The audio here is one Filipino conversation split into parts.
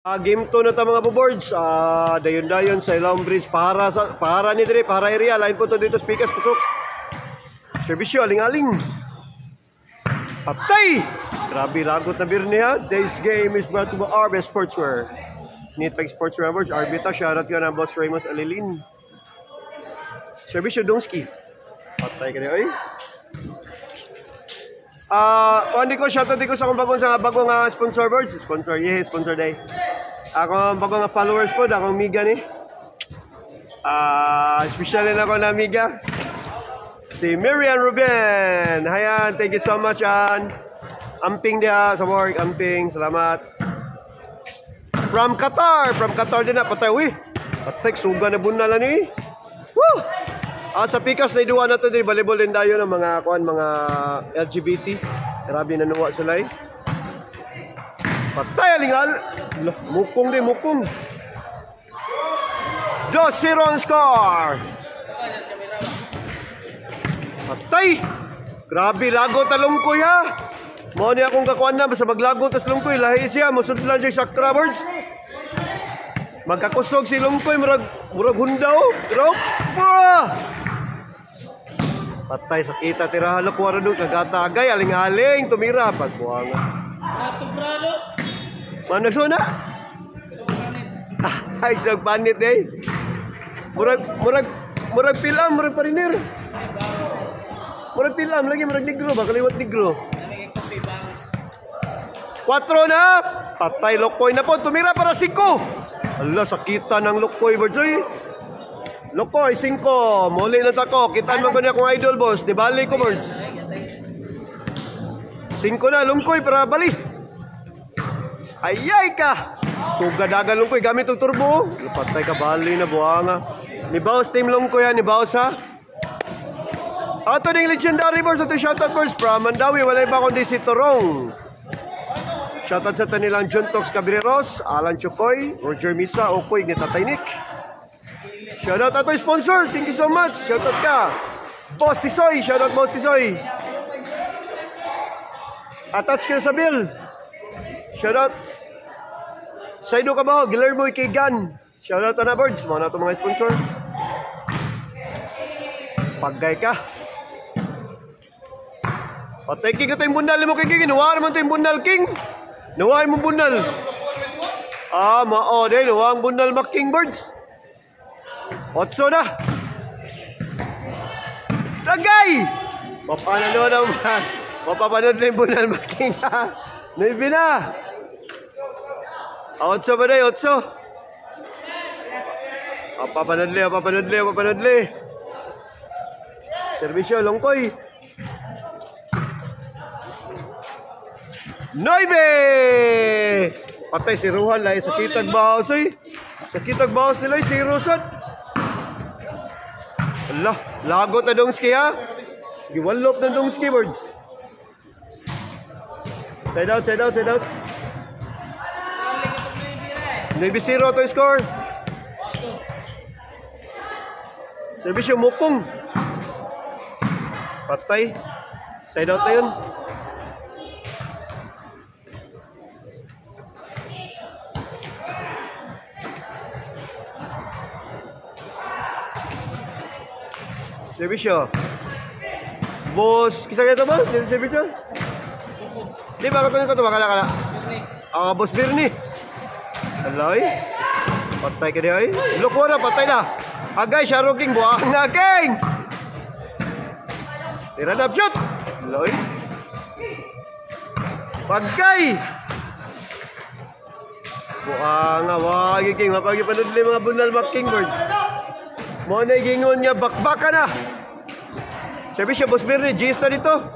Game 2 na ta mga boards. Dayon-dayon sa Ilong Bridge. Pahara ni dire, pahara area. Lain po to dito, speakers, pusok. Servisyo, aling-aling. Patay! Grabe, lagot na birni ha. Today's game is brought to by RB Sportswear. Nitpeg Sportswear boards. RB ta, shoutout ko na Boss Raymond Alilin. Servisyo, Dongski. Patay ka niyo, ay. Hindi ko shoutout ko sa akong bagong sponsor boards. Sponsor, yeah, sponsor day. Ako bagong followers po, akong Miga ni. Special na ako na Miga. Si Miriam Ruben. Hayan, thank you so much, An. Amping dia sa work, amping. Salamat. From Qatar din na. Patay, uy. Patay, suga na bunal na ni. Woo! Sa Pikas, naiduwa na ito din. Volleyball din tayo ng mga LGBT. Grabe na nuwa sila eh. Patay, alingal. Mukong din, mukong. 2-0 ang score. Patay. Grabe, lago talong ko ya. Mo ni akong kakuan na. Basta maglago tas lungkoy. Lahi siya. Musod lang siya sa Crabbards. Magkakusog si lungkoy. Murag hundaw. Drop. Patay, sakita. Tirahan na kuwara doon. Kagatagay. Aling-aling. Tumira. Pagbuhanga. Nagsuna? Ay, isang panit eh. Murag pilam, murag parinir. Murag pilam, lagi murag negro ba? Kaliwat negro. 4 na! Patay, Lokoy na po. Tumira para 5. Ala, sakita ng Lokoy, Berjoy. Lokoy, 5. Muli na tako. Kitaan mo ba niya kung idol, boss? Di bali ko, Berj. 5 na, Lungkoy para bali. Ayay ka! Sugadagan Lungkoy, gamit ang turbo. Patay ka, bali na, buhanga. Nibaos, team Lungkoy ha, nibaos ha. Ato ding legendary boards, ito shoutout boards from Mandawi. Walay ba kundi si Torong. Shoutout sa tanilang John Tox Cabreros, Alan Chokoy, Roger Misa, Okoy, ni Tatay Nick. Shoutout ato sponsors, thank you so much. Shoutout ka. Boss Tisoy, shoutout Boss Tisoy. Attach ka sa bill. Shoutout. Saido ka ba? Guillermo Ikigan. Shoutout na boards. Mga na ito mga sponsor. Paggay ka. Patay king ito yung bundal mo king. Nuwaan mo ito yung bundal king. Nuwaan mo bundal. Mao din. Nuwaan bundal mak king birds. 8 na. Tagay! Papanalo naman. Mapapanood na yung bundal mak king ha. Naibi na. 8 ba na 8. Papanodli. Servisyo, Longkoy. 9! Patay si Ruhan lang. Sakitag baos eh. Sakitag baos nila eh. Si Rosat. Allah, lagot na Dongski ha. Giwalop na Dongski birds. Side out. Navy 0 to score. Servisyo mukong. Patay. Side out na yun. Servisyo. Boss, kisa kaya ito ba? Servisyo? Di ba katulad ko ito? Kala. Boss Birni. Alay. Patay ka niya ay. Look mo na, patay na. Agay, Sharon King. Buwang na, King. Tira na, shoot. Alay. Pagkay. Buwang nga, wag King. Mapagipanoodli mga bunal mga King birds. Mo na gingon nga, bakbaka na. Sabi siya, Boss Birni, G's na dito.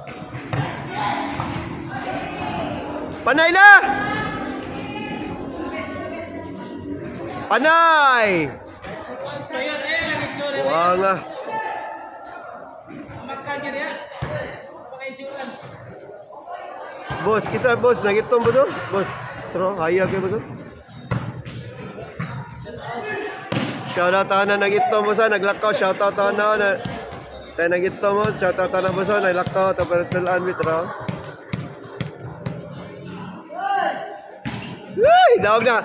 Panay na! Panay! Buha nga. Boss, kisa boss, nagitong ba ito? Boss, tro, hayag kayo ba ito? Shoutout na nagitong mo sa, naglakaw, shoutout na. Tayo nagitong mo, shoutout na mo sa, naglakaw, tapos tulaan mitro. Dawag na.